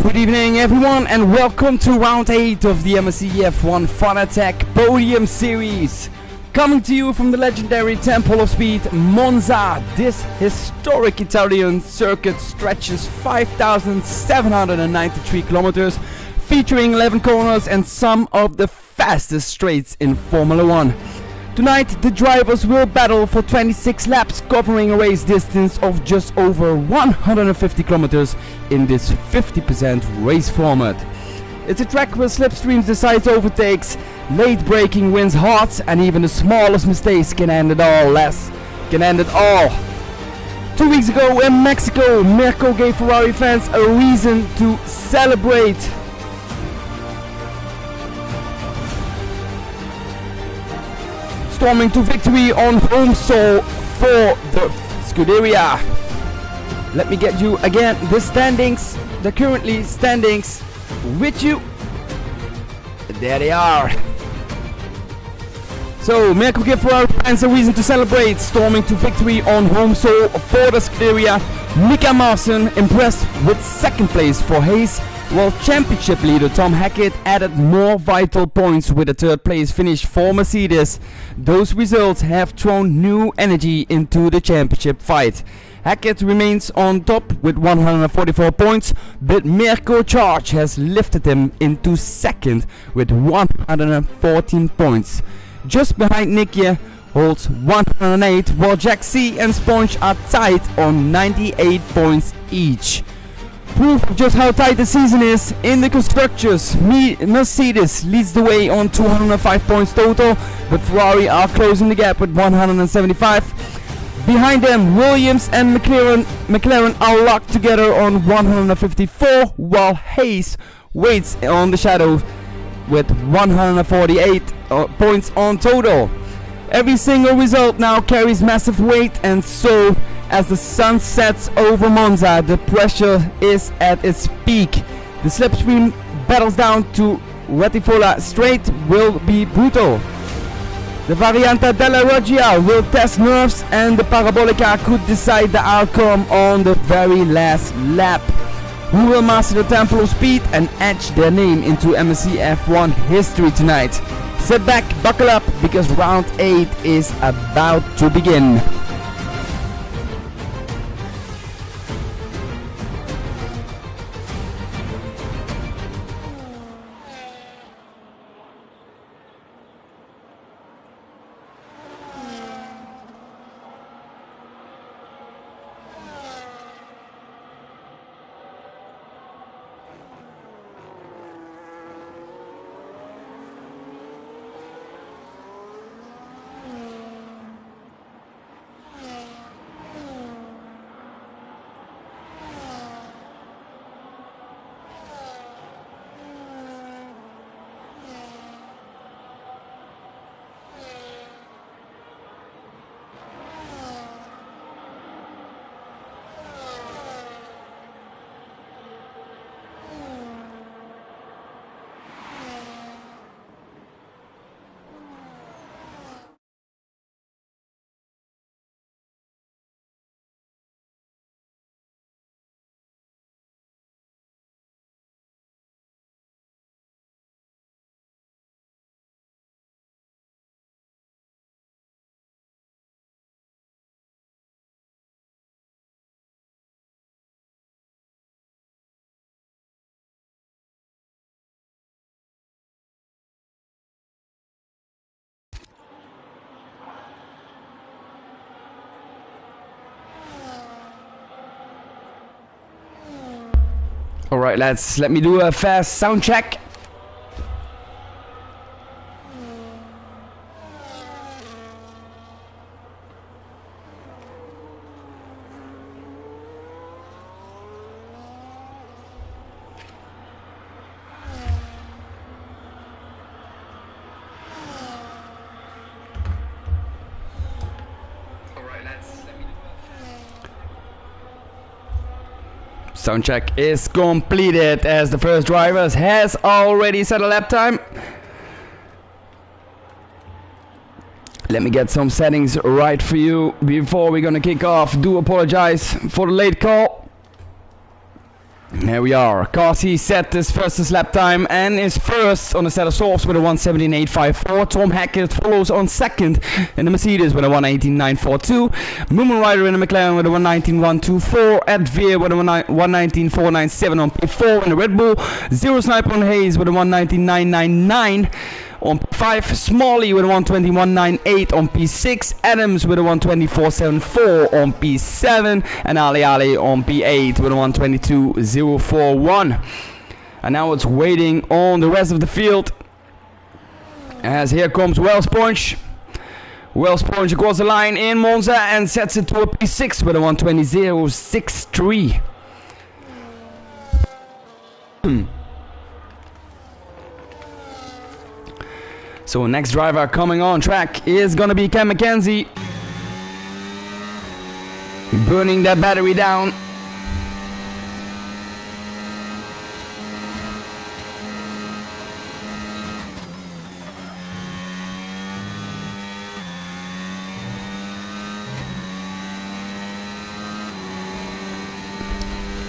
Good evening everyone and welcome to round 8 of the MSC F1 Fanatec Podium series. Coming to you from the legendary Temple of Speed, Monza. This historic Italian circuit stretches 5,793 kilometers, featuring 11 corners and some of the fastest straights in Formula 1. Tonight the drivers will battle for 26 laps, covering a race distance of just over 150 kilometers in this 50% race format. It's a track where slipstreams decide overtakes, late braking wins hearts, and even the smallest mistakes can end it all. 2 weeks ago in Mexico, Mirko gave Ferrari fans a reason to celebrate. Storming to victory on home soil for the Scuderia. Let me get you again the standings, the currently standings with you. There they are. So Mirko gave Ferrari fans a reason to celebrate, storming to victory on home soil for the Scuderia. Mika Marson impressed with second place for Hayes, while championship leader Tom Hackett added more vital points with a third place finish for Mercedes. Those results have thrown new energy into the championship fight. Hackett remains on top with 144 points, but Mirko Charge has lifted him into second with 114 points. Just behind Nikia holds 108, while Jack C and Sponge are tied on 98 points each. Proof of just how tight the season is in the constructors. Mercedes leads the way on 205 points total, but Ferrari are closing the gap with 175. Behind them, Williams and McLaren are locked together on 154, while Hayes waits on the shadow with 148 points on total. Every single result now carries massive weight, and so as the sun sets over Monza, the pressure is at its peak. The slipstream battles down to Retifola Straight will be brutal. The Variante della Roggia will test nerves, and the Parabolica could decide the outcome on the very last lap. Who will master the Temple of Speed and etch their name into MSC F1 history tonight? Sit back, buckle up, because round 8 is about to begin. Alright lads, let me do a fast sound check. Sound check is completed as the first driver has already set a lap time. Let me get some settings right for you before we're gonna kick off. Do apologize for the late call. Here we are. Carty set his fastest lap time and is first on a set of softs with a 1:17.854. Tom Hackett follows on second in the Mercedes with a 1:18.942. Moomin Rider in the McLaren with a 1:19.124. Ed Veer with a 1:19.497 on P4 in the Red Bull. Zero Sniper on Hayes with a 1:19.999. On P5, Smalley with a 1:21.98 on P6, Adams with a 1:24.74 on P7, and Ali on P8 with a 1:22.041. And now it's waiting on the rest of the field, as here comes Wells Punch. Wells Punch across the line in Monza and sets it to a P6 with a 1:20.063. So next driver coming on track is gonna be Cam McKenzie. Burning that battery down.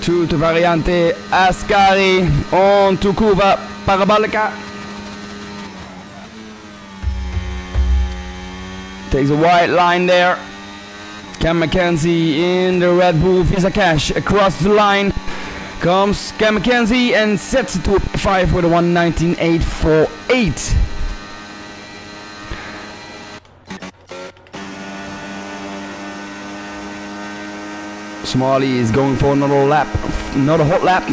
To Variante Ascari on to Curva Parabolica. Takes a wide line there. Cam McKenzie in the Red Bull Visa Cash across the line. Comes Cam McKenzie and sets it to a P5 with a 1:19.848. Smalley is going for another lap, another hot lap.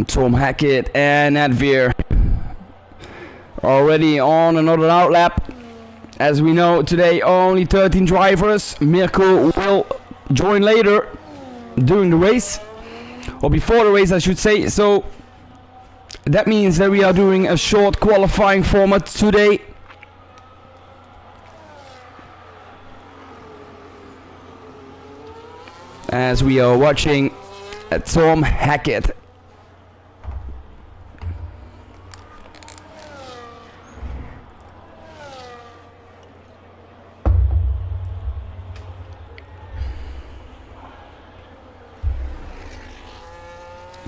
Tom Hackett and Ed Veer already on another outlap. As we know, today only 13 drivers. Mirko will join later during the race, or before the race I should say. So that means that we are doing a short qualifying format today. As we are watching Tom Hackett.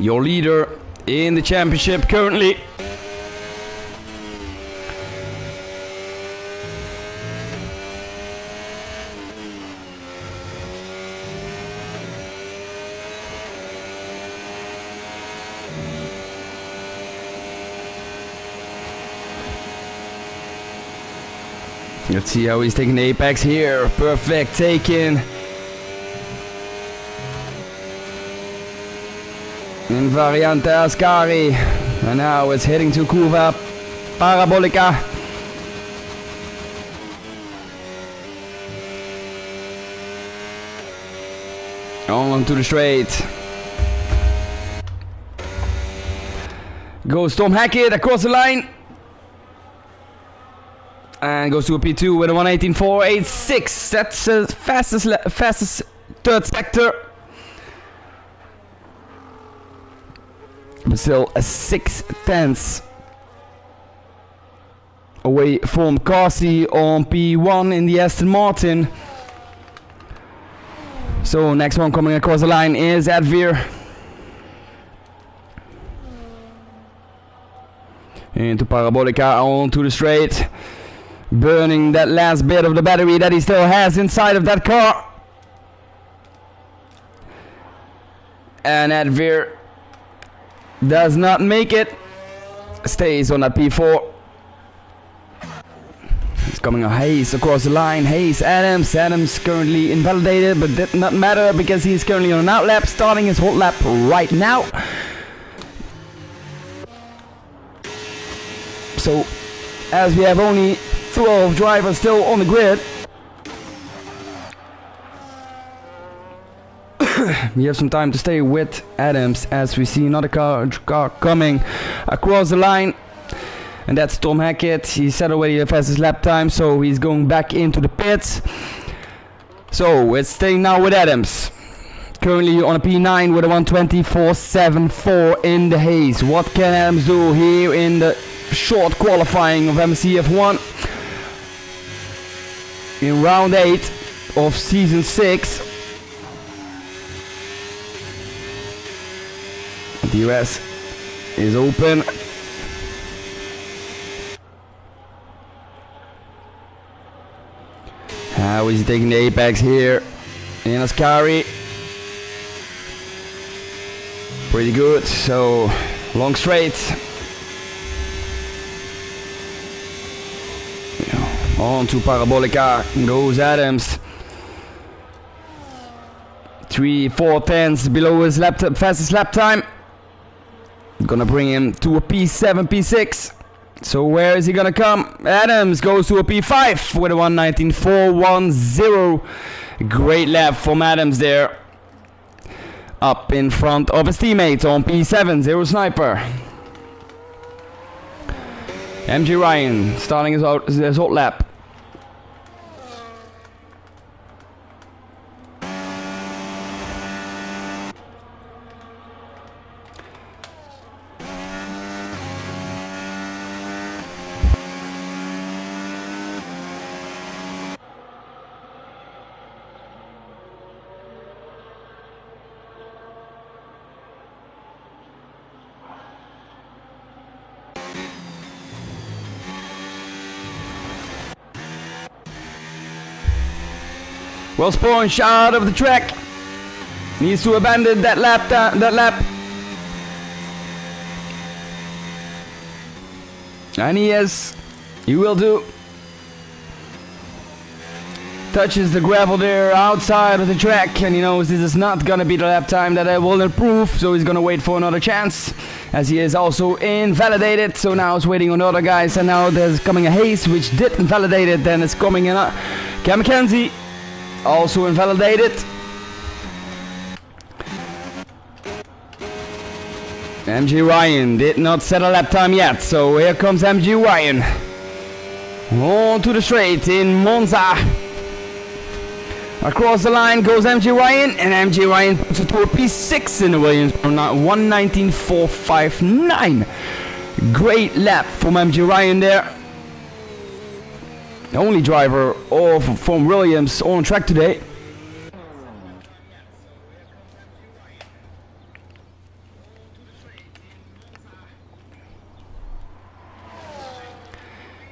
Your leader in the championship currently. Let's see how he's taking the apex here. Perfect taken. In Variante Ascari. And now it's heading to Curva Parabolica. On to the straight. Goes Tom Hackett across the line. And goes to a P2 with a 1:18.486. That's the fastest third sector. But still a 6/10 away from Carty on P1 in the Aston Martin. So next one coming across the line is Ed Veer. Into Parabolica, onto the straight. Burning that last bit of the battery that he still has inside of that car. And Ed Veer does not make it. Stays on that P4. It's coming a Hayes across the line. Hayes, Adams. Adams currently invalidated, but that did not matter because he's currently on an outlap, starting his hot lap right now. So, as we have only 12 drivers still on the grid, we have some time to stay with Adams as we see another car coming across the line, and that's Tom Hackett. He set already the fastest lap time, so he's going back into the pits. So it's staying now with Adams, currently on a P9 with a 1:24.74 in the Hayes. What can Adams do here in the short qualifying of MCF1 in round 8? of season 6. The US is open. How is he taking the apex here in Ascari? Pretty good. So long straight. On to Parabolica goes Adams. 3/4 tenths below his fastest lap time. Gonna bring him to a P7, P6. So where is he gonna come? Adams goes to a P5 with a 1:19.410. Great lap from Adams there. Up in front of his teammates on P7, Zero Sniper. MJ Ryan starting his hot lap. Well, Sponge out of the track. Needs to abandon that lap. And he will do. Touches the gravel there outside of the track, and he knows this is not gonna be the lap time that I will improve, so he's gonna wait for another chance, as he is also invalidated. So now it's waiting on the other guys, and now there's coming a Hayes which did invalidate it. Then it's coming in Cam McKenzie. Also invalidated. MJ Ryan did not set a lap time yet, so here comes MJ Ryan. On to the straight in Monza. Across the line goes MJ Ryan, and MJ Ryan puts it to a P6 in the Williams, 1:19.459. Great lap from MJ Ryan there. The only driver from Williams on track today.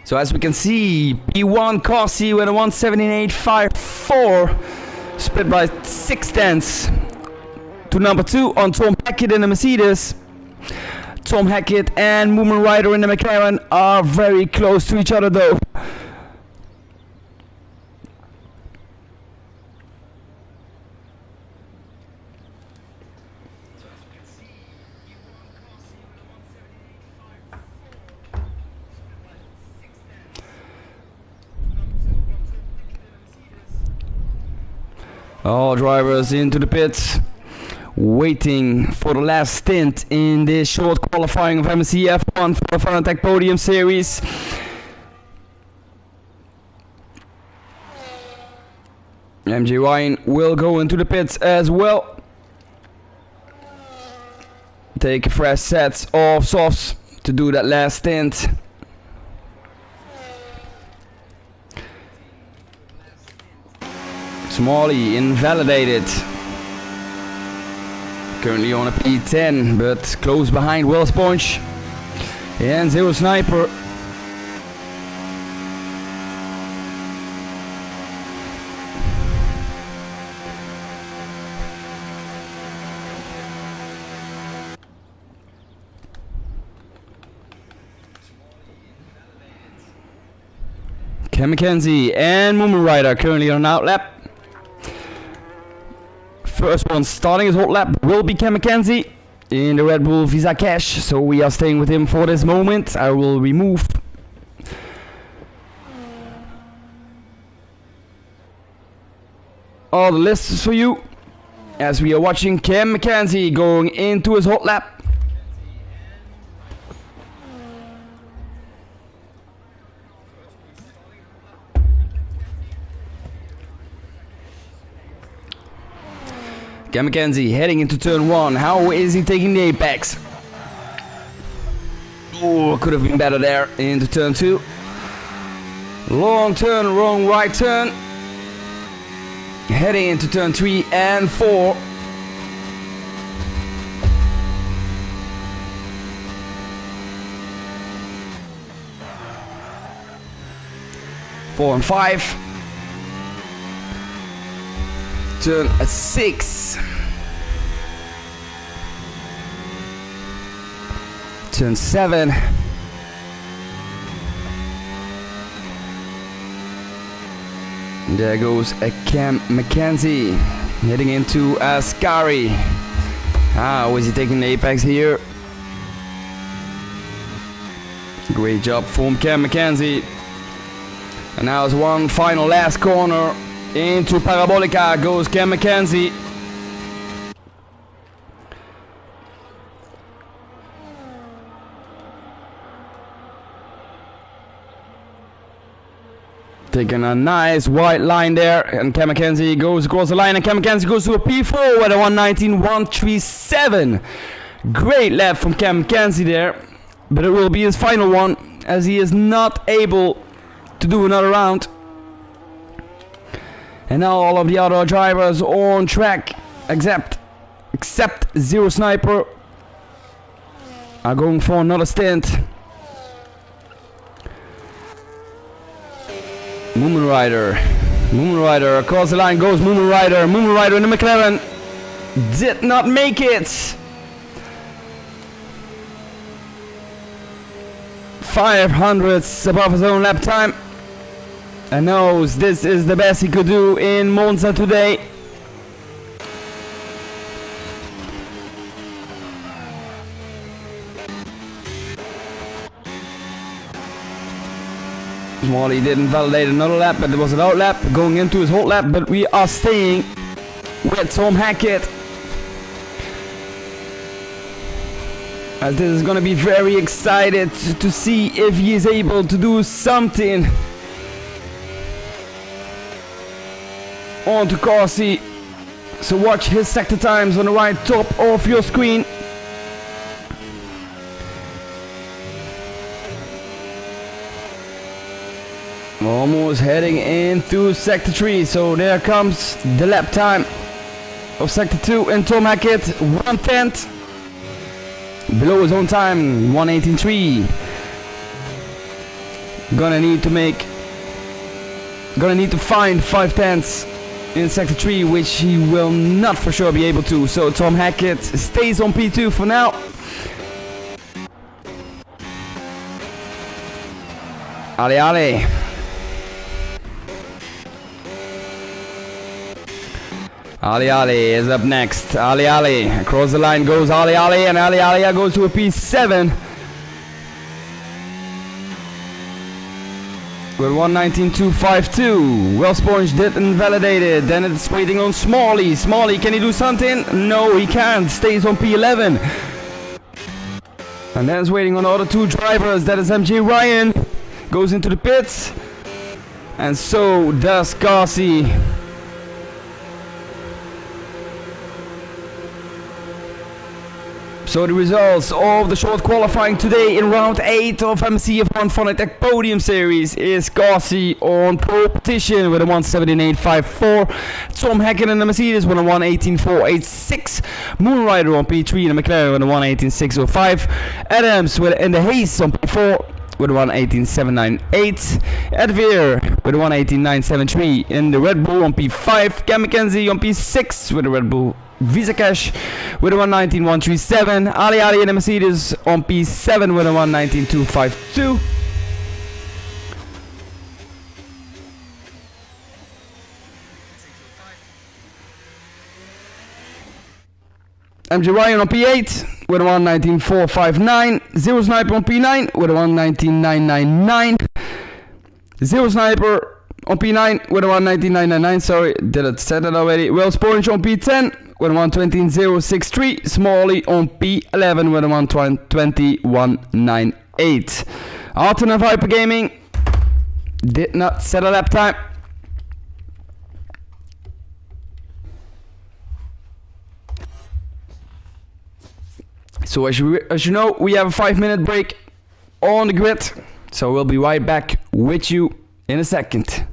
So as we can see, P1 Corsi with a 1:17.854, split by 6 tenths to number 2 on Tom Hackett in the Mercedes. Tom Hackett and Moomin Rider in the McLaren are very close to each other though. All drivers into the pits, waiting for the last stint in this short qualifying of MSC F1 for the Fanatec Podium Series. MJ Ryan will go into the pits as well. Take a fresh set of softs to do that last stint. Smalley invalidated. Currently on a P10, but close behind Will Sponge. And Zero Sniper. Cam McKenzie and Moomin Rider currently on an outlap. First one starting his hot lap will be Cam McKenzie in the Red Bull Visa Cash, so we are staying with him for this moment. I will remove all the lists for you as we are watching Cam McKenzie going into his hot lap. Cam McKenzie heading into turn 1. How is he taking the apex? Oh, could have been better there. Into turn 2. Long turn, wrong right turn. Heading into turn 3 and 4. Four and 5. Turn 6. Turn 7. There goes a Cam McKenzie heading into Ascari. How is he taking the apex here? Great job from Cam McKenzie. And now it's one final last corner. Into Parabolica goes Cam McKenzie. Taking a nice white line there, and Cam McKenzie goes across the line, and Cam McKenzie goes to a P4 with a 1:19.137. Great lap from Cam McKenzie there, but it will be his final one as he is not able to do another round. And now all of the other drivers on track, except Zero Sniper, are going for another stint. Moomin Rider across the line goes Moomin Rider in the McLaren did not make it. 500ths above his own lap time, and knows this is the best he could do in Monza today. Smalley didn't validate another lap, but it was an out lap going into his hot lap, but we are staying with Tom Hackett, as this is going to be very excited to see if he is able to do something on to Corsi. So watch his sector times on the right top of your screen. Almost heading into sector 3, so there comes the lap time of sector 2, and Tom Hackett 1/10 below his own time, 1:18.3. Gonna need to find 5/10 in sector 3, which he will not for sure be able to. So Tom Hackett stays on P2 for now. Ale. Ali is up next. Ali across the line goes Ali, and Ali goes to a P7 with 1:19.252. Well, Sponge didn't validate it. Then it's waiting on Smalley. Can he do something? No, he can't. Stays on P11. And then it's waiting on the other two drivers. That is MJ Ryan. Goes into the pits. And so does Corsi. So the results of the short qualifying today in round 8 of MCF1 Fanatec Podium Series is Corsi on pole position with a 1:17.854. Tom Hackett in the Mercedes with a 1:18.486. Moonrider on P3 in the McLaren with a 1:18.605. Adams in the Hayes on P4 with a 1:18.798. Edveer with a 1:18.973 in the Red Bull on P5. Cam McKenzie on P6 with a Red Bull Visa Cash with a 1:19.137. Ali in the Mercedes on P7 with a 1:19.252. MJ Ryan on P8 with a 1:19.459. Zero Sniper on P9 with a 1:19.999. Zero Sniper on P9 with a 1:19.999. Sorry, did I say that already? Well, Sponge on P10 with a 1:20.063. Smalley on P11 with a 1:21.98. Alton and Viper Gaming did not set a lap time. So as you know, we have a 5-minute break on the grid. So we'll be right back with you in a second.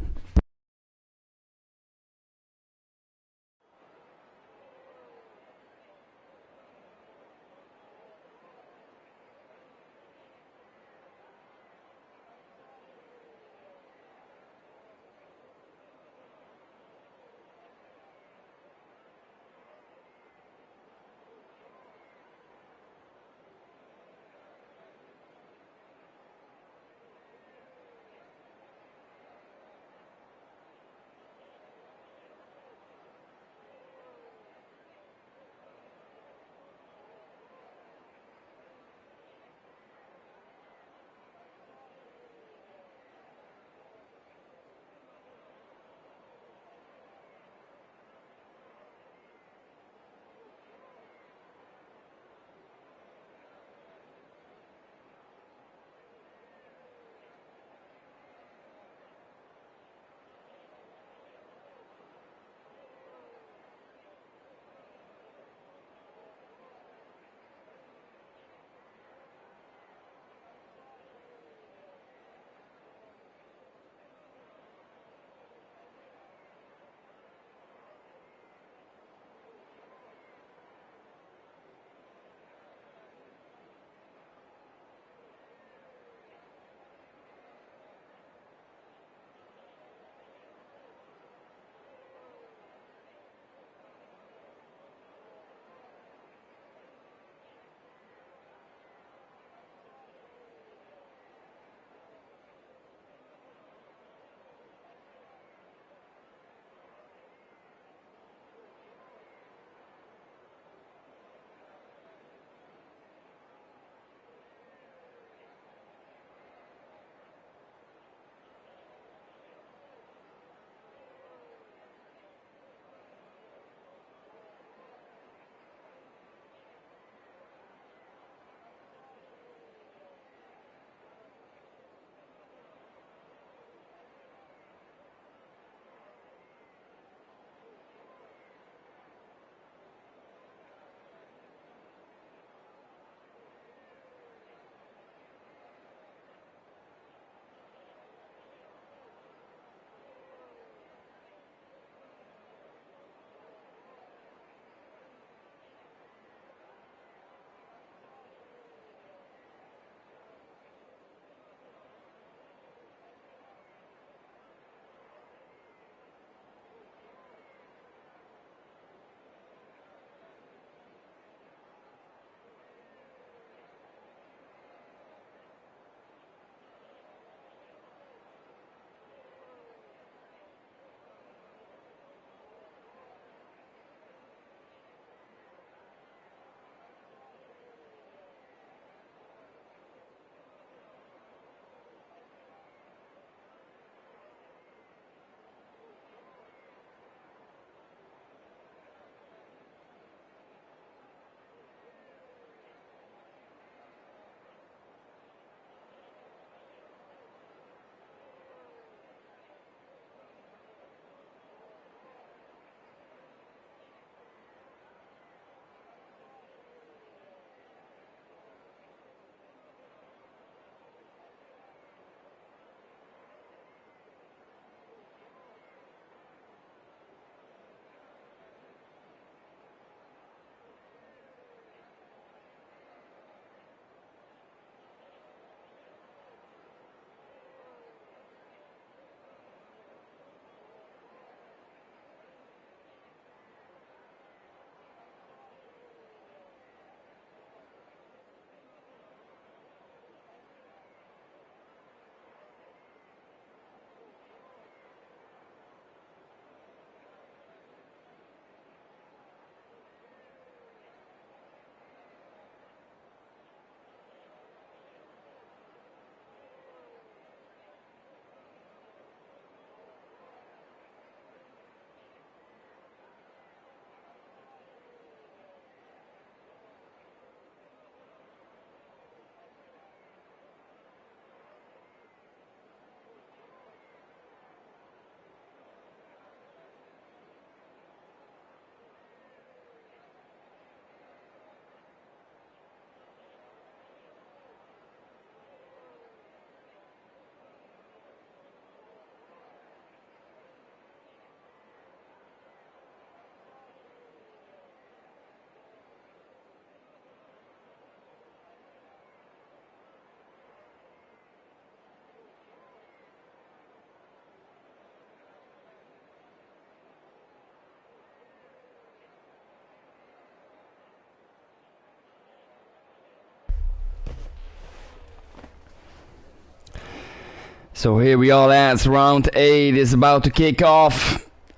So here we are, lads. Round 8 is about to kick off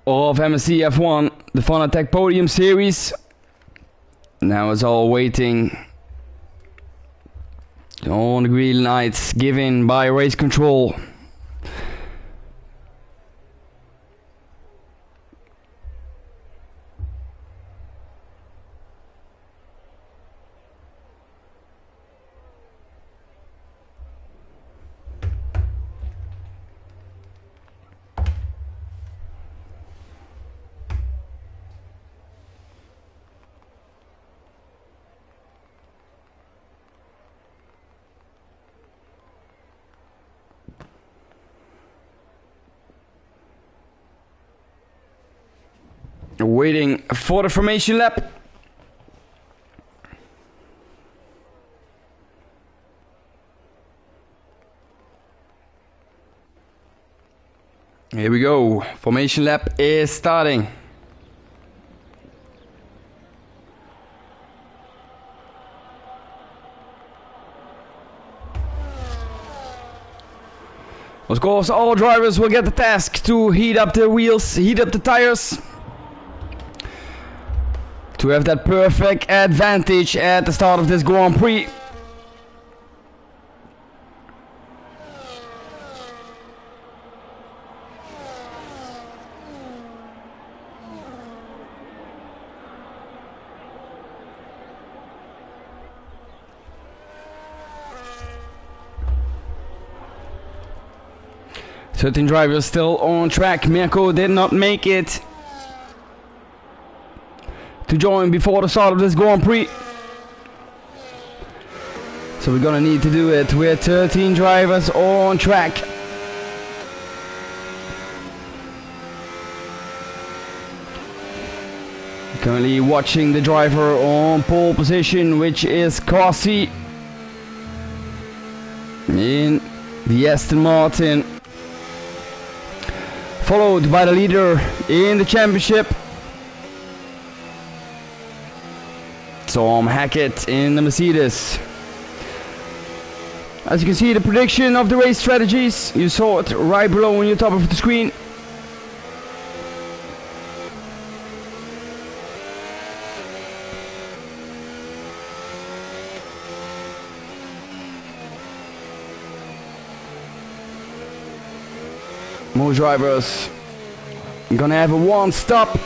of MSC F1, the Fanatec Podium series. Now it's all waiting on the green lights given by race control. Waiting for the formation lap. Here we go. Formation lap is starting. Of course, all drivers will get the task to heat up the wheels, heat up the tires, to have that perfect advantage at the start of this Grand Prix. Certain drivers still on track. Mirko did not make it to join before the start of this Grand Prix. So we're gonna need to do it with 13 drivers on track. Currently watching the driver on pole position, which is Kasi in the Aston Martin, followed by the leader in the championship, Tom Hackett in the Mercedes. As you can see, the prediction of the race strategies, you saw it right below on your top of the screen. Most drivers gonna have a one stop.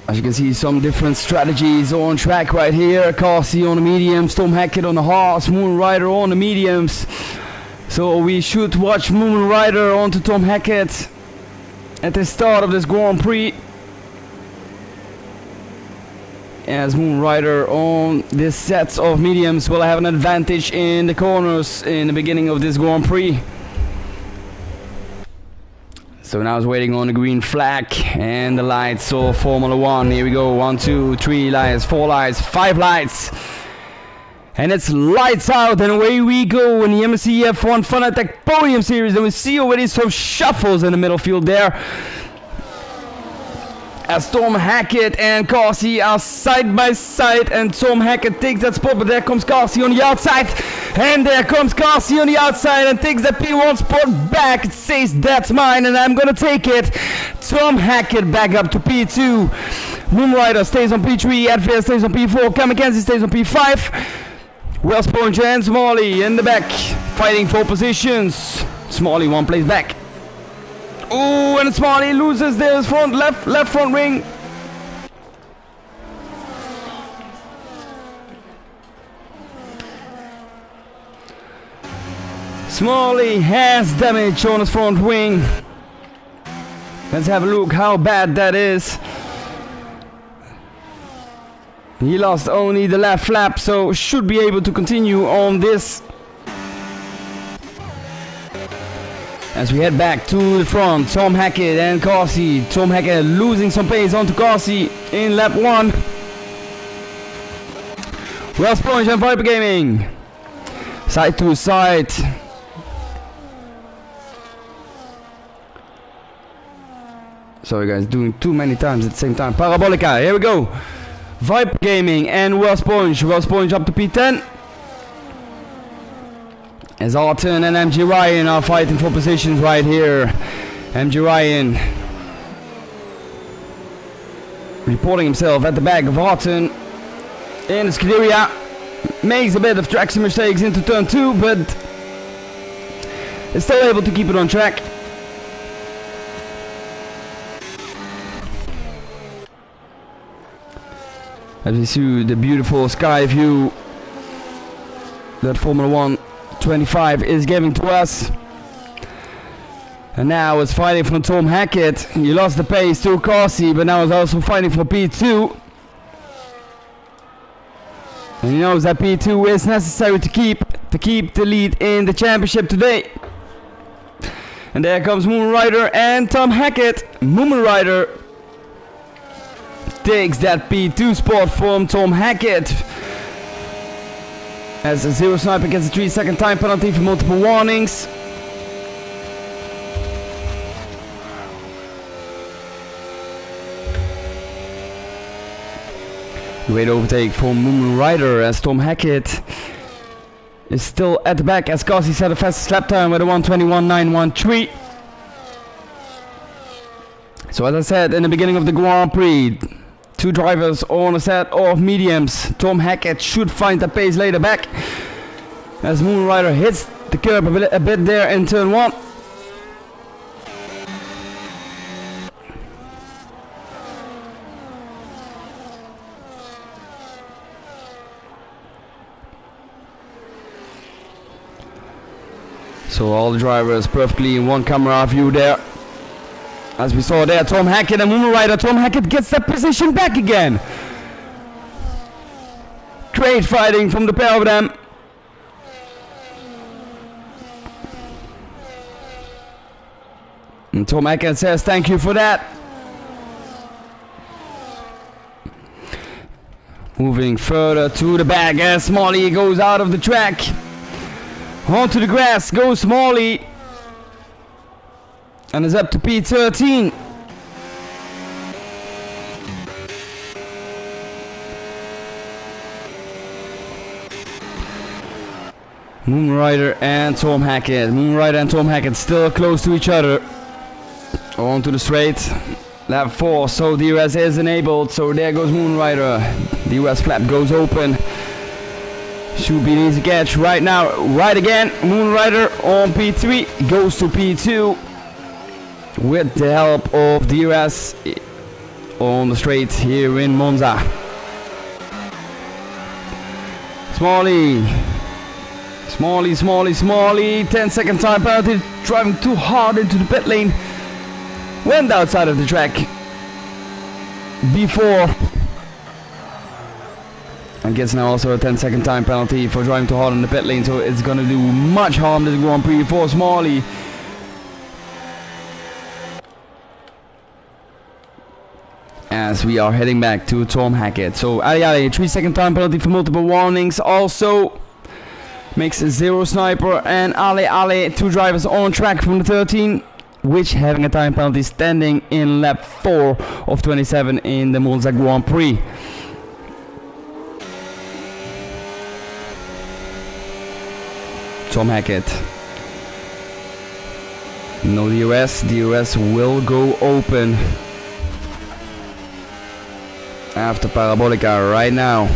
As you can see, some different strategies on track right here. Kasi on the mediums, Tom Hackett on the hards, Moon Rider on the mediums. So we should watch Moon Rider onto Tom Hackett at the start of this Grand Prix, as Moon Rider on this set of mediums will have an advantage in the corners in the beginning of this Grand Prix. So now it's waiting on the green flag and the lights of Formula 1. Here we go, 1, 2, 3 lights, 4 lights, 5 lights. And it's lights out and away we go in the MSC F1 Fanatec Podium Series. And we see already some shuffles in the middle field there, as Tom Hackett and Kasi are side by side, and Tom Hackett takes that spot, but there comes Kasi on the outside, and there comes Kasi on the outside and takes that P1 spot back. It says that's mine and I'm gonna take it. Tom Hackett back up to P2. Moonrider stays on P3, Advia stays on P4, Kamikaze stays on P5. Wells Point and Smalley in the back, fighting for positions. Smalley one place back. Oh, and Smalley loses their front left front wing. Smalley has damage on his front wing. Let's have a look how bad that is. He lost only the left flap, so should be able to continue on this. As we head back to the front, Tom Hackett and Kasi. Tom Hackett losing some pace onto Kasi in lap 1. Wells Plunge and Viper Gaming. Side to side. Sorry guys, doing too many times at the same time. Parabolica, here we go. Viper Gaming and Wells Punch up to P10. As Alton and MG Ryan are fighting for positions right here. MG Ryan reporting himself at the back of Alton in the Scuderia. Makes a bit of traction mistakes into turn 2, but is still able to keep it on track. As we see the beautiful sky view that Formula 1 25 is giving to us. And now it's fighting for Tom Hackett. He lost the pace to Corsi, but now is also fighting for P2. And he knows that P2 is necessary to keep the lead in the championship today. And there comes Moon Rider and Tom Hackett. Moon Rider takes that P2 spot from Tom Hackett. As a zero sniper gets a 3-second time penalty for multiple warnings. Great overtake from Moon Rider as Tom Hackett is still at the back as Corsi set a fastest lap time with a 1:21.913. So as I said in the beginning of the Grand Prix, two drivers on a set of mediums. Tom Hackett should find the pace later back as Moon Rider hits the curb a bit there in turn 1. So all the drivers perfectly in one camera view there. As we saw there, Tom Hackett and Moon Rider. Tom Hackett gets that position back again. Great fighting from the pair of them. And Tom Hackett says thank you for that. Moving further to the back as Smalley goes out of the track. Onto the grass goes Smalley. And is up to P13. Moon Rider and Tom Hackett. Moon Rider and Tom Hackett still close to each other. Onto the straight. Lap 4, so DRS is enabled. So there goes Moon Rider. DRS flap goes open. Should be an easy catch right now. Right again. Moon Rider on P3 goes to P2 with the help of DRS on the straight here in Monza. Smalley. 10-second time penalty. Driving too hard into the pit lane. Went outside of the track before. I guess now also a 10-second time penalty for driving too hard in the pit lane, so it's gonna do much harm to the Grand Prix for Smalley. As we are heading back to Tom Hackett. So Ali 3-second time penalty for multiple warnings. Also makes a zero sniper and Ali, two drivers on track from the 13, which having a time penalty standing in lap 4 of 27 in the Monza Grand Prix. Tom Hackett. No DRS. DRS will go open after Parabolica right now.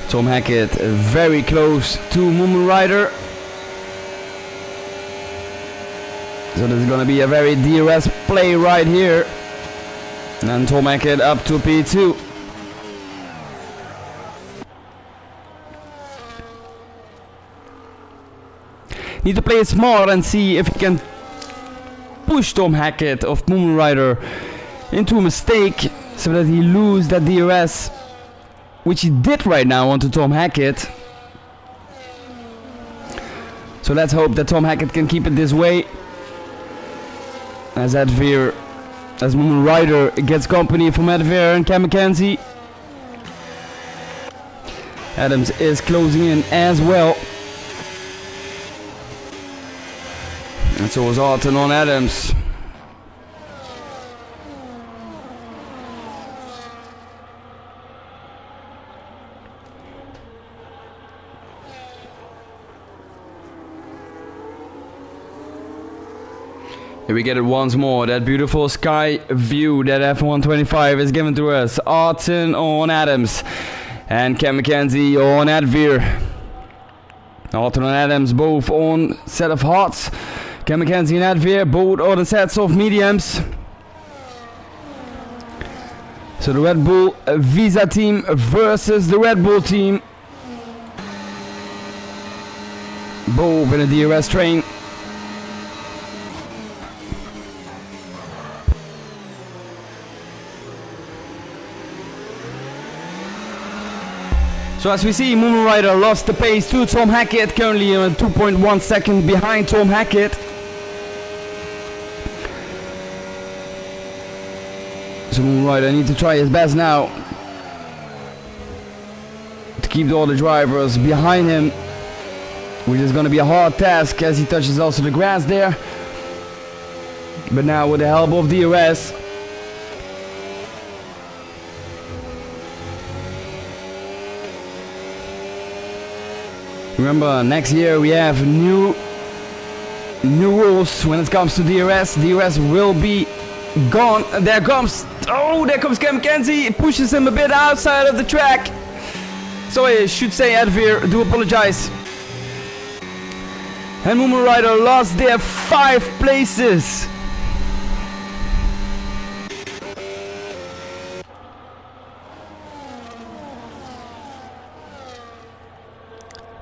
Tom Hackett very close to Moon Rider. So this is going to be a very DRS play right here. And Tom Hackett up to P2. Need to play it smart and see if he can push Tom Hackett of Moon Rider into a mistake so that he loses that DRS, which he did right now onto Tom Hackett. So let's hope that Tom Hackett can keep it this way. As Moon Rider gets company from Adver and Cam McKenzie. Adams is closing in as well. And so was Alton on Adams. Here we get it once more, that beautiful sky view that F125 is given to us. Artin on Adams and Cam McKenzie on Adveer. Artin and Adams both on set of hards. Cam McKenzie and Adveer both on the sets of mediums. So the Red Bull Visa team versus the Red Bull team. Both in a DRS train. So as we see, Moon Rider lost the pace to Tom Hackett, currently on 2.1 seconds behind Tom Hackett. So Moon Rider needs to try his best now to keep all the drivers behind him, which is going to be a hard task as he touches also the grass there. But now with the help of DRS, remember, next year we have new rules when it comes to DRS. DRS will be gone. There comes Cam McKenzie. It pushes him a bit outside of the track. So I should say, Adveer, do apologize. And Moon Rider lost their 5 places.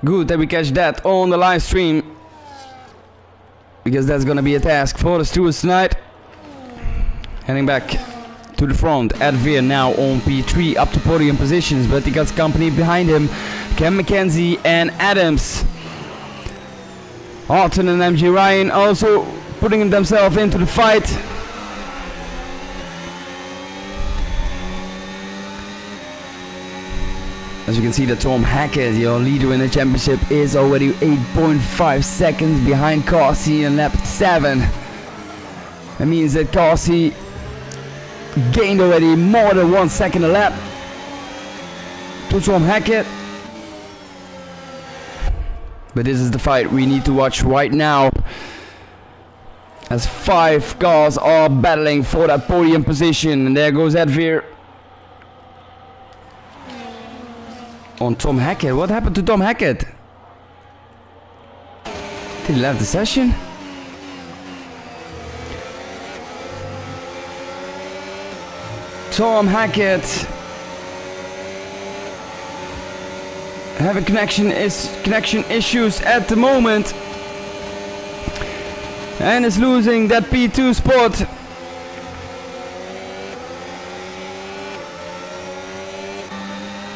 Good that we catch that on the live stream, because that's gonna be a task for the stewards tonight. Heading back to the front, Adveer now on P3 up to podium positions, but he got company behind him, Cam McKenzie and Adams. Artin and MG Ryan also putting themselves into the fight. As you can see, that Tom Hackett, your leader in the championship, is already 8.5 seconds behind Carsey in lap 7. That means that Carsey gained already more than 1 second a lap to Tom Hackett. But this is the fight we need to watch right now, as 5 cars are battling for that podium position. And there goes Adveer on Tom Hackett. What happened to Tom Hackett? Did he leave the session? Tom Hackett having connection issues at the moment, and is losing that P2 spot.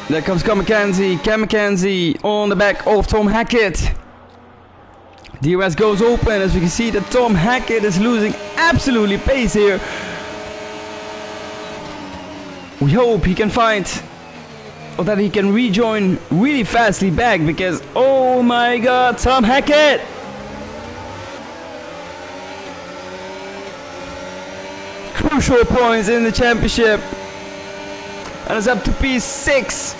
There comes Cam McKenzie on the back of Tom Hackett. DRS goes open, as we can see that Tom Hackett is losing absolutely pace here. We hope he can find, or that he can rejoin really fastly back, because oh my god, Tom Hackett! Crucial points in the championship. And it's up to P6.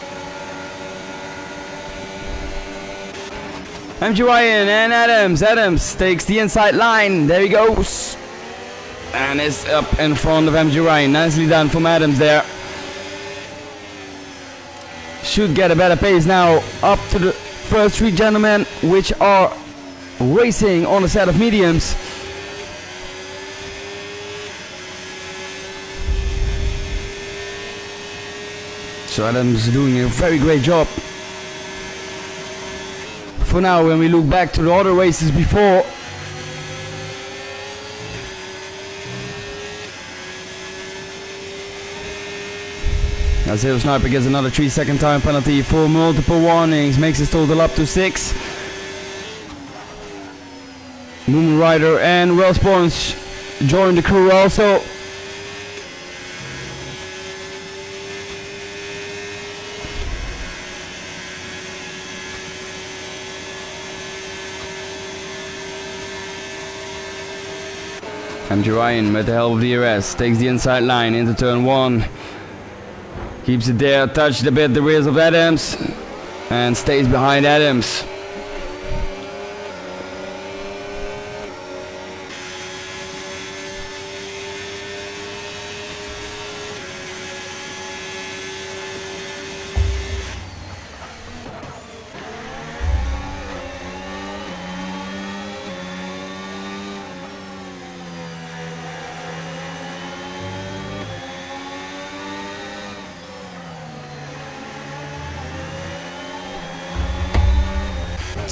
MG Ryan and Adams. Adams takes the inside line. There he goes. And is up in front of MG Ryan. Nicely done from Adams there. Should get a better pace now. Up to the first 3 gentlemen, which are racing on a set of mediums. So Adams is doing a very great job. For now, when we look back to the other races before, Zero Sniper gets another 3-second time penalty for multiple warnings, makes his total up to 6. Moon Rider and Wellsponge join the crew also. MG Ryan with the help of DRS takes the inside line into turn 1. Keeps it there, touched a bit the rears of Adams, and stays behind Adams.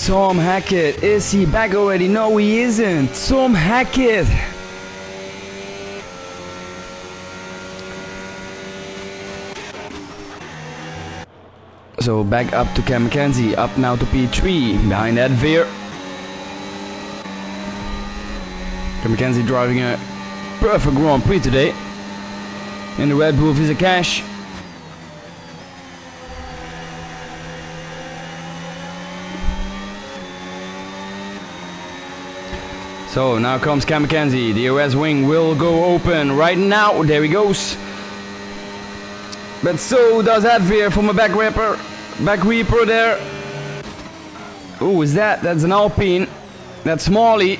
Tom Hackett, is he back already? No, he isn't. Tom Hackett. So back up to Cam McKenzie, up now to P3, behind that Veer. Cam McKenzie driving a perfect Grand Prix today. In the Red Bull Visa Cash. So now comes Cam McKenzie, the DRS wing will go open right now, there he goes. But so does Adveer from a back reaper there. Who is that? That's an Alpine. That's Smalley.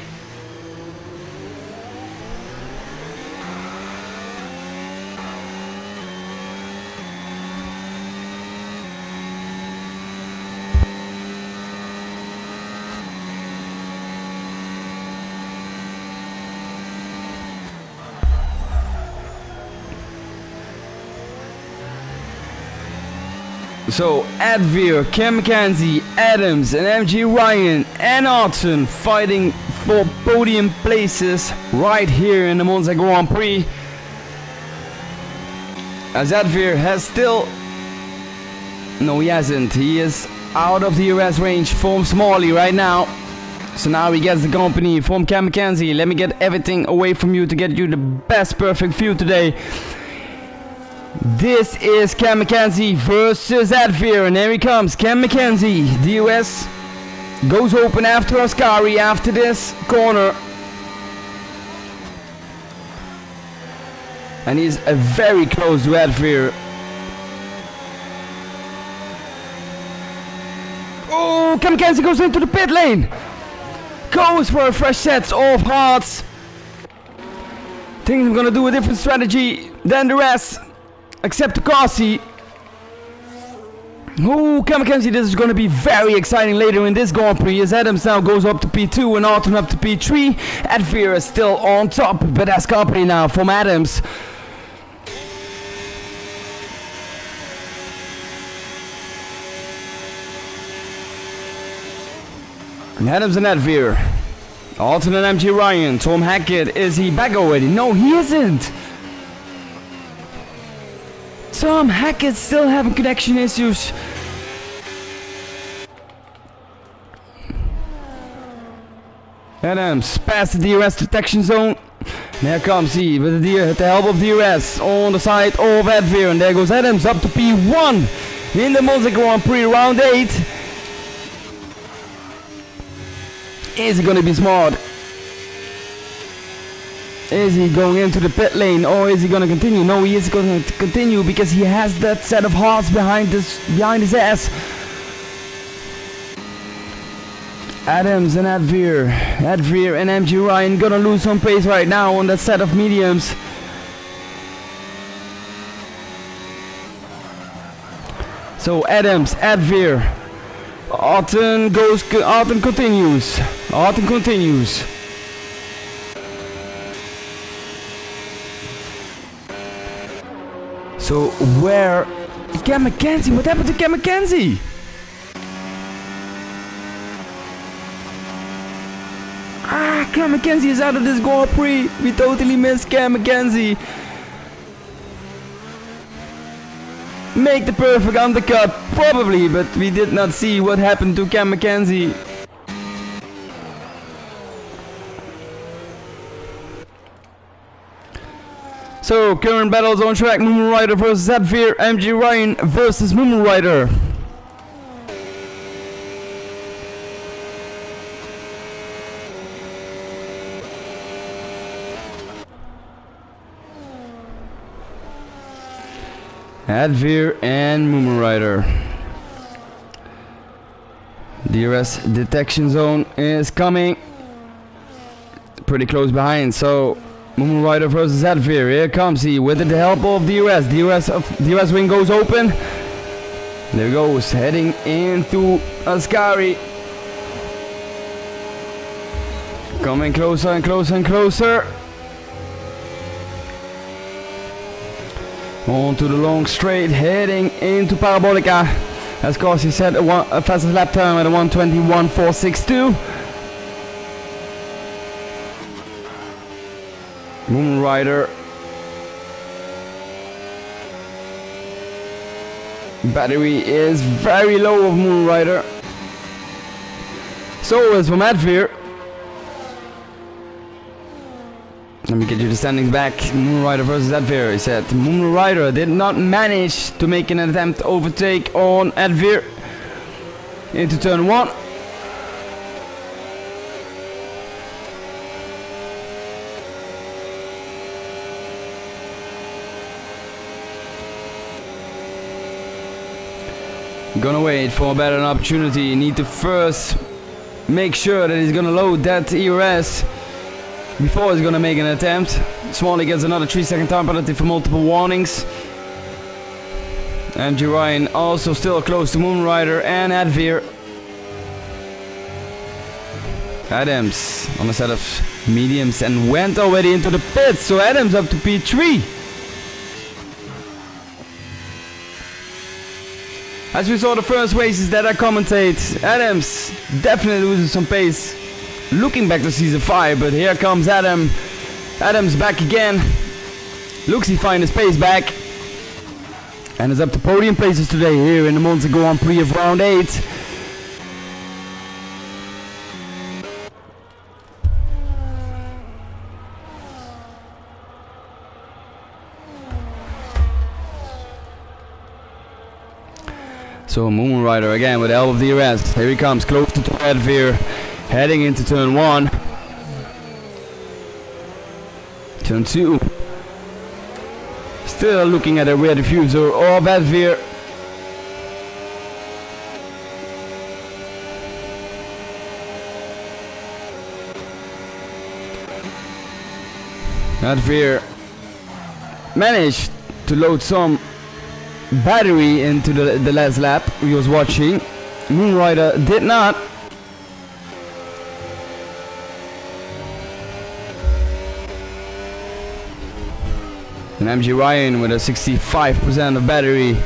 So Adveer, Cam McKenzie, Adams and MG Ryan and Austin fighting for podium places right here in the Monza Grand Prix. As Adveer has still... No, he hasn't. He is out of the DRS range from Smalley right now. So now he gets the company from Cam McKenzie. Let me get everything away from you to get you the best perfect view today. This is Cam McKenzie versus Adveer, and there he comes, Cam McKenzie. DRS goes open after Ascari after this corner. And he's very close to Adveer. Oh, Cam McKenzie goes into the pit lane. Goes for a fresh set of hearts. Thinks I'm gonna do a different strategy than the rest. Except to Kasi. Oh, Cam McKenzie, this is going to be very exciting later in this Grand Prix as Adams now goes up to P2 and Autumn up to P3. Adveer is still on top, but that's company now from Adams. And Adams and Adveer. Autumn and MG Ryan. Tom Hackett, is he back already? No, he isn't. Tom Hackett still having connection issues. Adams past the DRS detection zone. There comes he with the help of DRS on the side of Adveer. And there goes Adams up to P1 in the Monza Grand Prix round 8. Is he gonna be smart? Is he going into the pit lane or is he going to continue? No, he is going to continue because he has that set of hearts behind his ass. Adams and Adveer and MG Ryan gonna lose some pace right now on that set of mediums. So Adams, Adveer, Autumn continues. So where Cam McKenzie? What happened to Cam McKenzie? Cam McKenzie is out of this Grand Prix. We totally missed Cam McKenzie. Make the perfect undercut, probably, but we did not see what happened to Cam McKenzie. So, current battles on track, Moomin Rider versus Adveer, MG Ryan versus Moomin Rider. Adveer and Moomin Rider. DRS detection zone is coming. Pretty close behind, so Moomin Rider versus Adveer. Here comes he with the help of DRS. DRS wing goes open. There goes, heading into Ascari. Coming closer and closer and closer. On to the long straight, heading into Parabolica. As Corsi said, a fastest lap time at a 1:21.462. Moon Rider. Battery is very low of Moon Rider. So is from Advir. Let me get you the standings back. Moon Rider versus Advir. He said Moon Rider did not manage to make an attempt to overtake on Advir into turn 1. Gonna wait for a better opportunity. Need to first make sure that he's gonna load that ERS before he's gonna make an attempt. Smalley gets another 3-second time penalty for multiple warnings. And Ryan also still close to Moon Rider and Advir. Adams on a set of mediums and went already into the pits, so Adams up to P3. As we saw the first races that I commentate, Adams definitely losing some pace. Looking back to season 5, but here comes Adams back again. Looks he find his pace back. And is up to podium places today here in the Monza Grand Prix of round 8. So Moon Rider again with the help of the DRS. Here he comes, close to Advir, heading into turn 1. Turn 2. Still looking at the rear diffuser of Advir. Advir managed to load some battery into the last lap we was watching. Moon Rider did not. And MG Ryan with a 65% of battery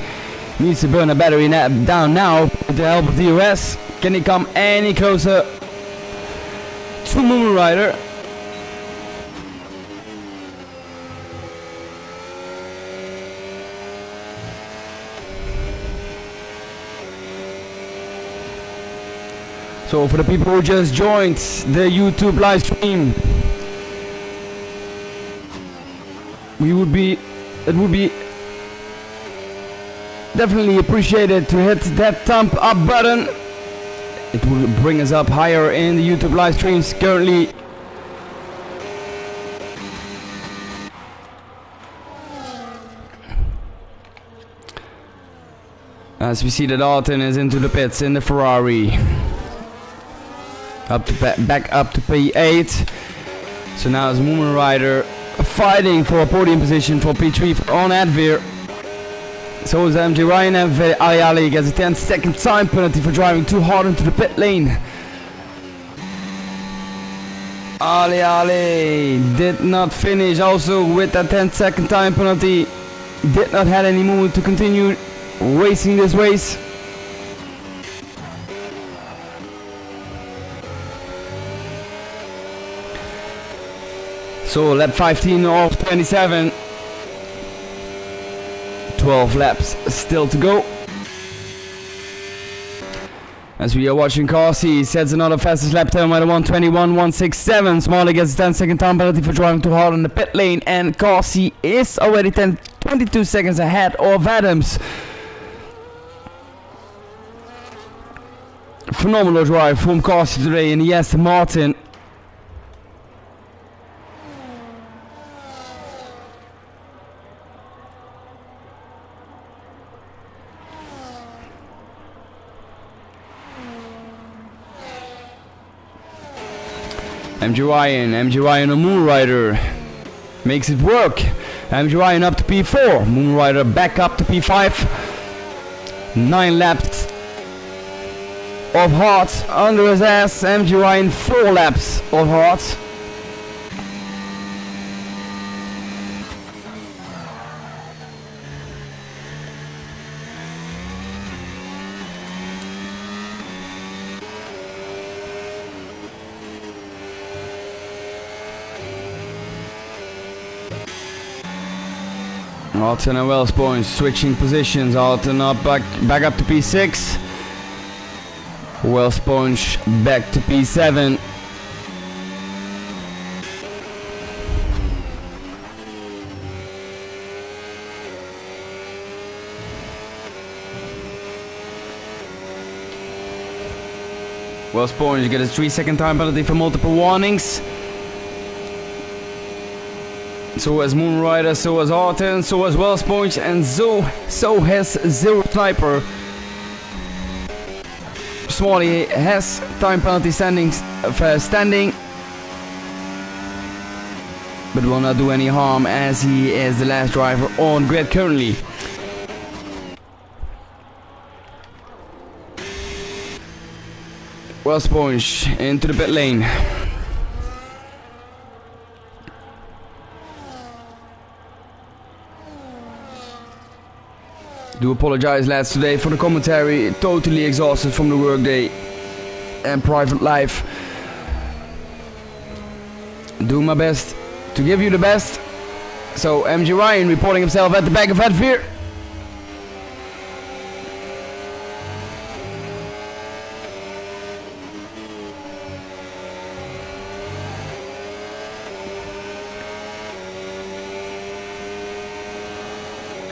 needs to burn a battery down now with the help of the DRS. Can he come any closer to Moon Rider? So for the people who just joined the YouTube live stream, it would be definitely appreciated to hit that thumb up button. It will bring us up higher in the YouTube live streams currently. As we see that Alton is into the pits in the Ferrari. Back up to P8. So now it's Moon Rider fighting for a podium position for P3 on Advir. So is MJ Ryan, and Ali gets a 10-second time penalty for driving too hard into the pit lane. Ali did not finish also with that 10-second time penalty. Did not have any movement to continue racing this race. So lap 15 of 27. 12 laps still to go. As we are watching Corsi, sets another fastest lap time at a 1:21.167. Smalley gets a 10-second time penalty for driving too hard in the pit lane, and Corsi is already 22 seconds ahead of Adams. Phenomenal drive from Corsi today in the Aston Martin. MG Ryan on Moon Rider makes it work. MG Ryan up to P4, Moon Rider back up to P5. 9 laps of hard under his ass. MG Ryan 4 laps of hard. Alton and Wellspoint switching positions. Alton up back up to P6. Wellspoint back to P7. Wellspoint gets a 3-second time penalty for multiple warnings. So has Moonrider, so has Alton, so has Wellspoint, and so has Zero Sniper. Smalley has time penalty standing, but will not do any harm as he is the last driver on grid currently. Wellspoint into the pit lane. Do apologize, lads, today for the commentary. Totally exhausted from the workday and private life. Do my best to give you the best. So MG Ryan reporting himself at the back of Adveer.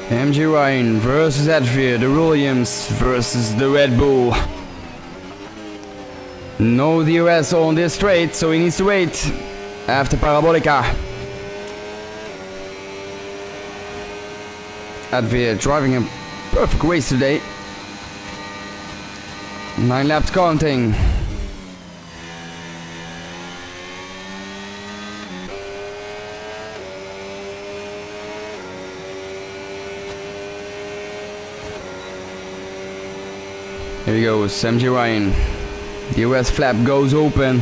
MG Ryan versus Adveer, the Williams versus the Red Bull. No DRS on this straight, so he needs to wait after Parabolica. Adveer driving a perfect race today. 9 laps counting. Here he goes, MG Ryan. The DRS flap goes open.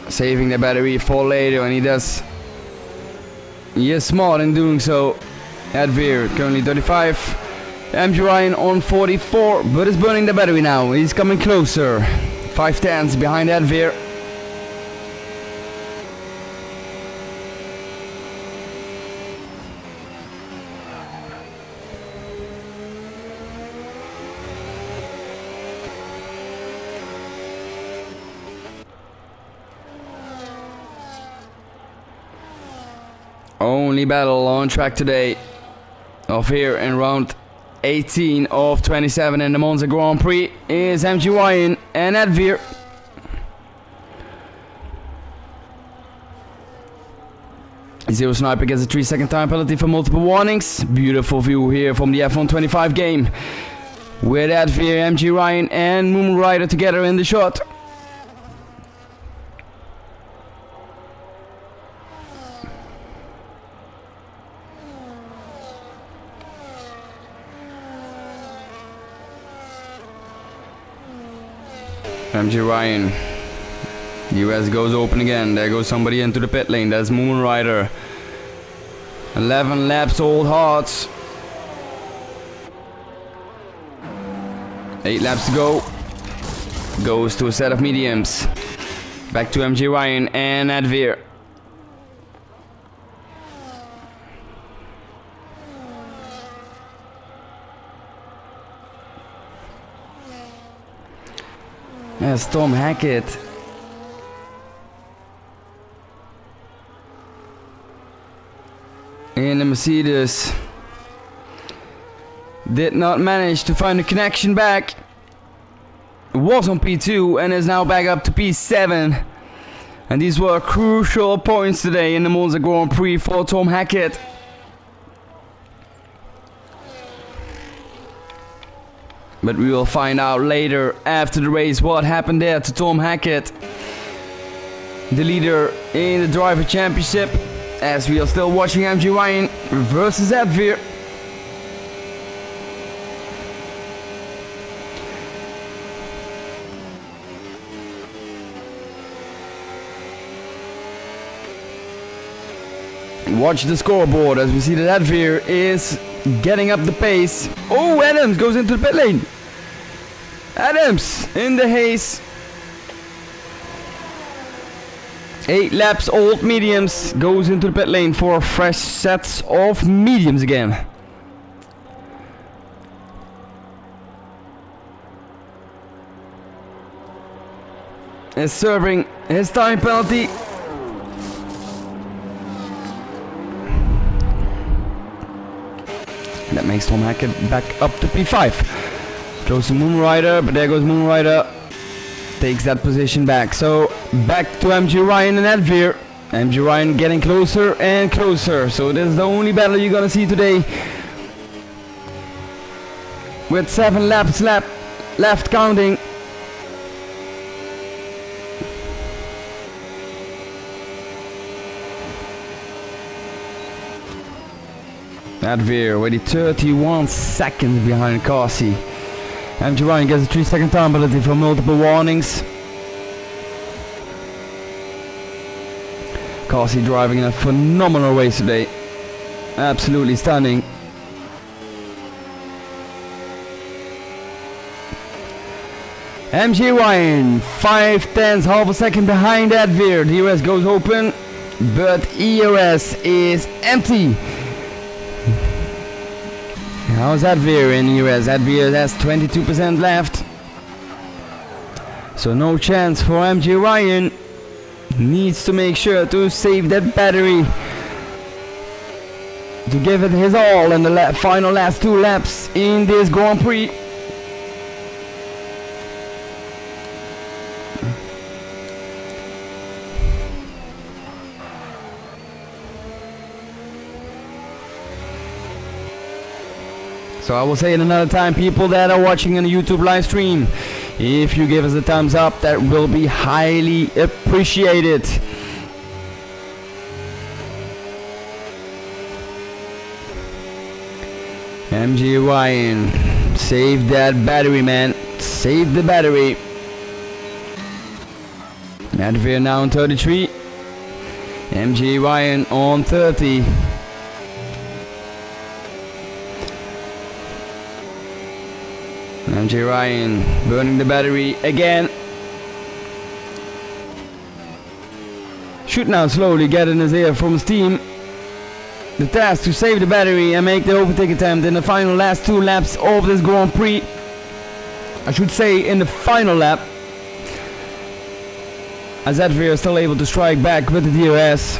Saving the battery for later, and he does. He is smart in doing so. Adveer currently 35. MG Ryan on 44, but is burning the battery now. He's coming closer. 5 tenths behind Adveer. Only battle on track today of here in round 18 of 27 in the Monza Grand Prix is MG Ryan and Adveer. Zero Sniper gets a 3-second time penalty for multiple warnings. Beautiful view here from the F1 25 game with Adveer, MG Ryan and Moonrider together in the shot. MG Ryan. US goes open again. There goes somebody into the pit lane. That's Moonrider. 11 laps old hearts. 8 laps to go. Goes to a set of mediums. Back to MG Ryan and Adveer. Yes, Tom Hackett. In the Mercedes. Did not manage to find a connection back. Was on P2 and is now back up to P7. And these were crucial points today in the Monza Grand Prix for Tom Hackett. But we will find out later after the race what happened there to Tom Hackett, the leader in the driver championship, as we are still watching MG Ryan versus Adveer. Watch the scoreboard as we see that Adveer is getting up the pace. Oh, Adams goes into the pit lane. Adams in the haze 8 laps old mediums goes into the pit lane for fresh sets of mediums again. Is serving his time penalty. That makes Tom Hackett back up to P5. Close to Moonrider, but there goes Moonrider. Takes that position back. So back to MG Ryan and Adveer. MG Ryan getting closer and closer. So this is the only battle you're gonna see today. With 7 laps left counting. Adveer already 31 seconds behind Carsey. MG Ryan gets a 3-second time penalty for multiple warnings. Carsey driving in a phenomenal race today. Absolutely stunning. MG Ryan 5/10, half a second behind Adveer. The ERS goes open, but ERS is empty. How's Adveer in ERS? Adveer has 22% left. So no chance for MG Ryan. Needs to make sure to save that battery. To give it his all in the final last 2 laps in this Grand Prix. So I will say it another time, people that are watching on the YouTube live stream, if you give us a thumbs up, that will be highly appreciated. MG Ryan, save that battery, man. Save the battery. Adveer now on 33. MG Ryan on 30. MG Ryan burning the battery again. Should now slowly get in his ear from his team. The task to save the battery and make the overtake attempt in the final last 2 laps of this Grand Prix. I should say in the final lap. As Adveer is still able to strike back with the DRS.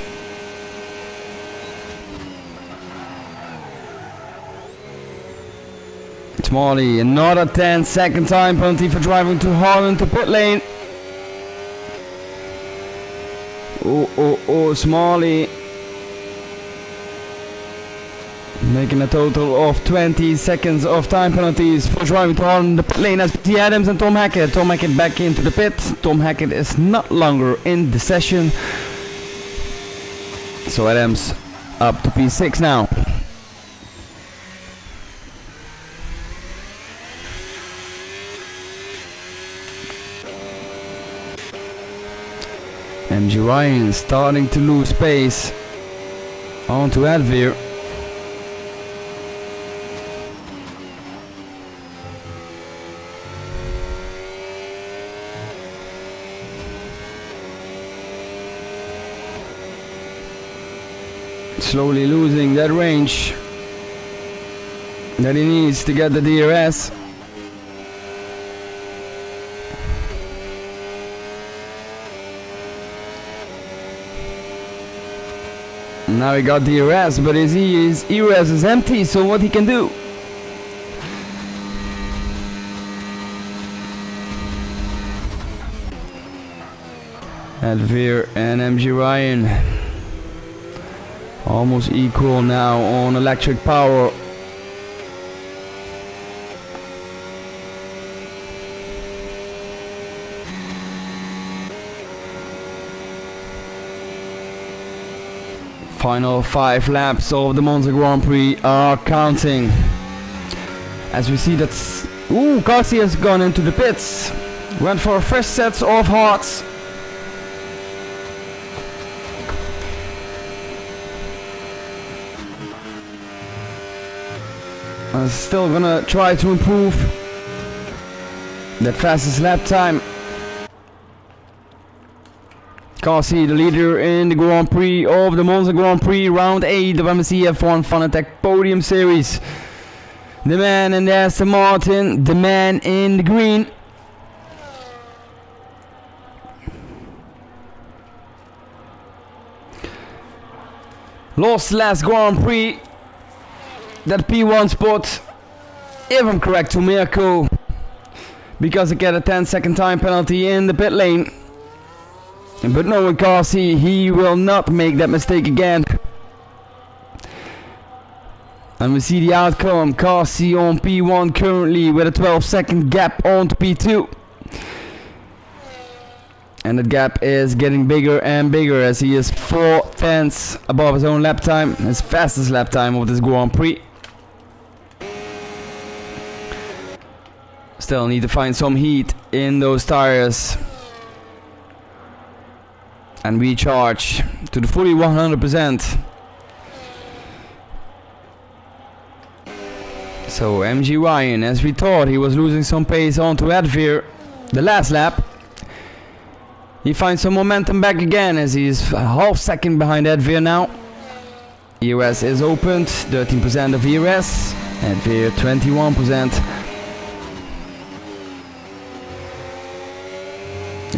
Smalley, another 10-second time penalty for driving too hard into pit lane. Oh, Smalley. Making a total of 20 seconds of time penalties for driving too hard in the pit lane as P. Adams and Tom Hackett. Tom Hackett back into the pit. Tom Hackett is not longer in the session. So Adams up to P6 now. MG Ryan starting to lose pace onto Adveer. Slowly losing that range that he needs to get the DRS. Now he got DRS, but his ERS is empty, so what he can do? Adveer and MG Ryan almost equal now on electric power. Final 5 laps of the Monza Grand Prix are counting. As we see that Carsey has gone into the pits. Went for a fresh set of hards. I'm still gonna try to improve that fastest lap time. Kasi, the leader in the Grand Prix of the Monza Grand Prix, round 8 of MSC F1 Fanatec Podium Series. The man in the Aston Martin, the man in the green. Lost last Grand Prix, that P1 spot, if I'm correct, to Mirko, because he get a 10-second time penalty in the pit lane. But knowing Kasi, he will not make that mistake again. And we see the outcome. Kasi on P1 currently with a 12-second gap onto P2. And that gap is getting bigger and bigger as he is 4 tenths above his own lap time. His fastest lap time of this Grand Prix. Still need to find some heat in those tires. And recharge to the fully 100%. So MG Ryan, as we thought he was losing some pace onto Adveer the last lap, he finds some momentum back again as he is half second behind Adveer now. ERS is opened, 13% of ERS, Adveer 21%.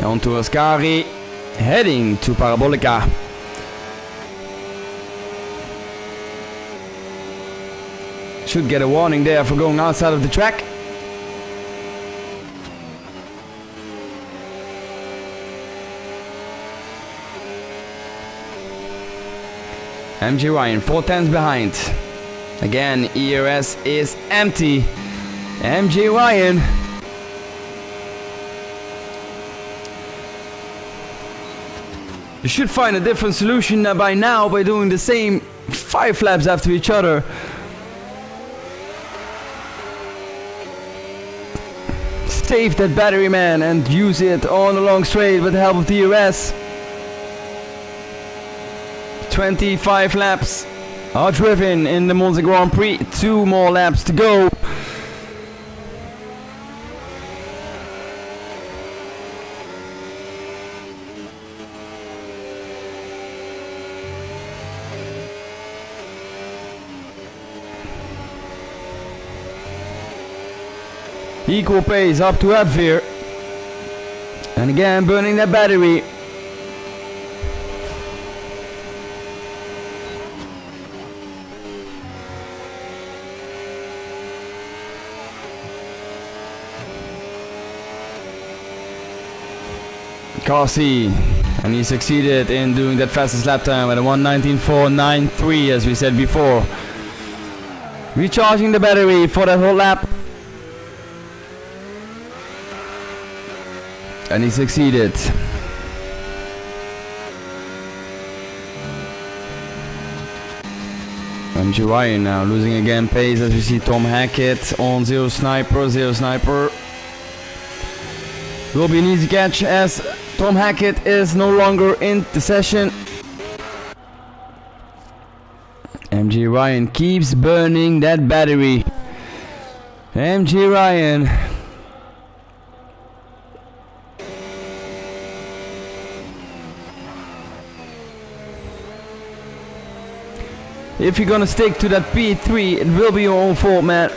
Onto Ascari, heading to Parabolica. Should get a warning there for going outside of the track. MG Ryan 4 tenths behind. Again, ERS is empty. MG Ryan. You should find a different solution by now by doing the same 5 laps after each other. Save that battery, man, and use it on the long straight with the help of the ERS. 25 laps are driven in the Monza Grand Prix. 2 more laps to go. Equal pace up to Adveer. And again burning that battery. Kasi, and he succeeded in doing that fastest lap time at a 1:19.493 as we said before. Recharging the battery for that whole lap. And he succeeded. MG Ryan now losing again pace as we see Tom Hackett on Zero Sniper. Zero Sniper will be an easy catch as Tom Hackett is no longer in the session. MG Ryan keeps burning that battery. MG Ryan. If you're gonna stick to that P3, it will be your own fault, man.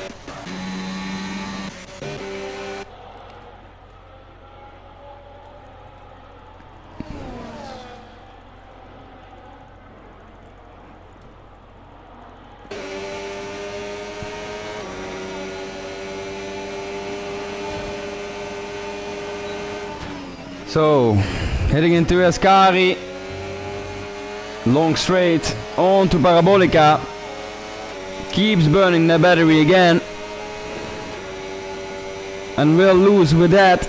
So, heading into Ascari. Long straight onto Parabolica. Keeps burning the battery again. And will lose with that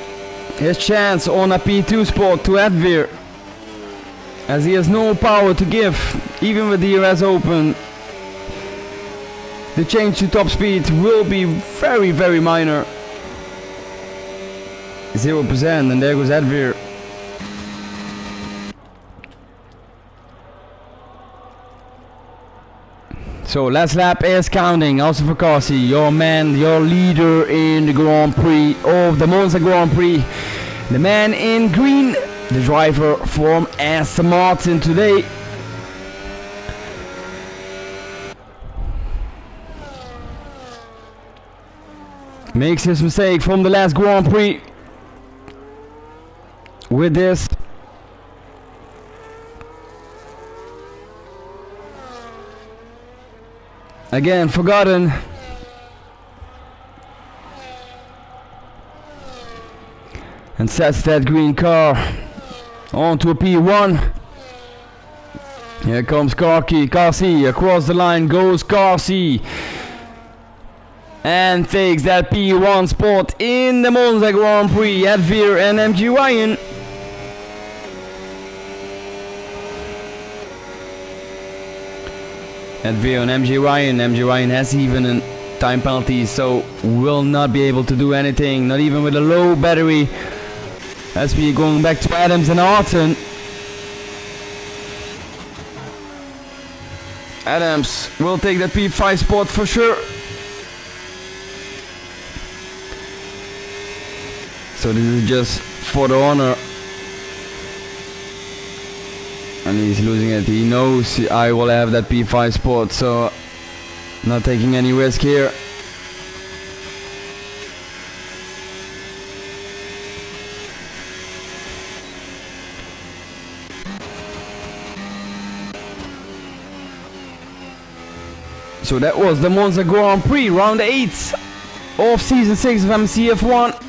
his chance on a P2 spot to Adveer. As he has no power to give, even with the ERS open. The change to top speed will be very, very minor. 0%, and there goes Adveer. So last lap is counting, also for Kasi, your man, your leader in the Grand Prix of the Monza Grand Prix. The man in green the driver from Aston Martin today. Makes his mistake from the last Grand Prix with this. Again, forgotten. And sets that green car onto a P1. Here comes Carcy. Across the line goes Carcy. And takes that P1 spot in the Monza Grand Prix at Veer and MG Ryan. At Veer and MG Ryan has even a time penalty, so will not be able to do anything, not even with a low battery. As we are going back to Adams and Arton. Adams will take that P5 spot for sure. So this is just for the honor. And he's losing it. He knows I will have that P5 spot, so not taking any risk here. So that was the Monza Grand Prix, round 8 of season 6 of MCF1.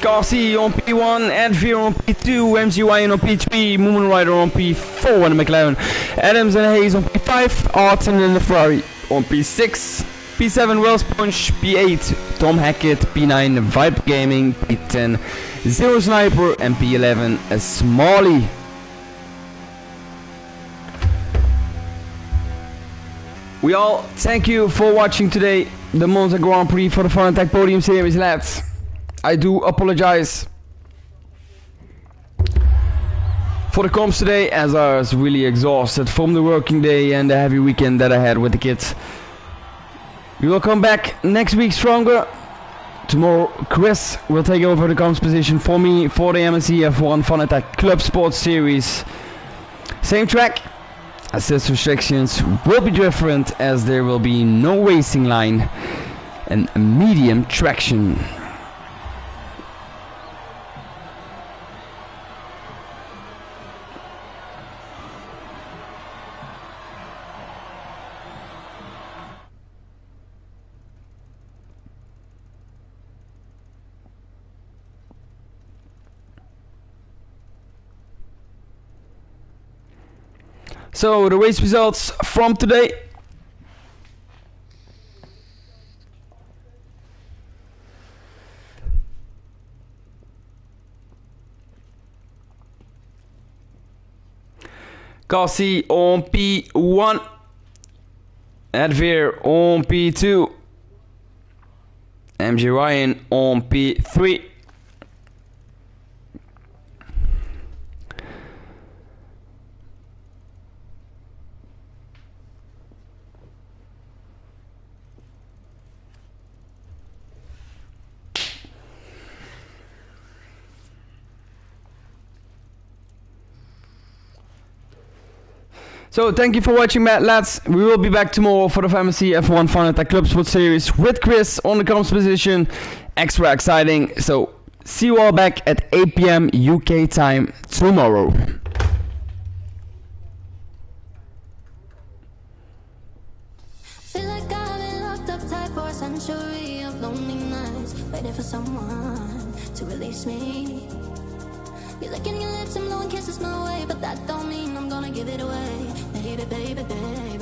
Carcy on P1, Adveer on P2, MG Ryan on P3, Moomin Rider on P4 in the McLaren, Adams and Hayes on P5, Arton in the Ferrari on P6, P7 Wells Punch, P8 Tom Hackett, P9 Vibe Gaming, P10 Zero Sniper and P11 Smalley. We all thank you for watching today the Monza Grand Prix for the Fanatec Podium Series, lads. I do apologize for the comps today, as I was really exhausted from the working day and the heavy weekend that I had with the kids. We will come back next week stronger. Tomorrow Chris will take over the comps position for me for the MSC F1 Fanatec Club Sports Series. Same track. Assist restrictions will be different, as there will be no racing line and medium traction. So the race results from today. Carcy on P1, Adveer on P2, MG Ryan on P3. So thank you for watching, lads. We will be back tomorrow for the Fantasy F1 Fanatec Club Sports Series with Chris on the comms position. Extra exciting. So see you all back at 8 PM UK time tomorrow. Feel like I've been locked up tight for a century of lonely nights, waiting for someone to release me. You're licking your lips and blowing kisses my way, but that don't mean I'm gonna give it away. Baby, baby, baby.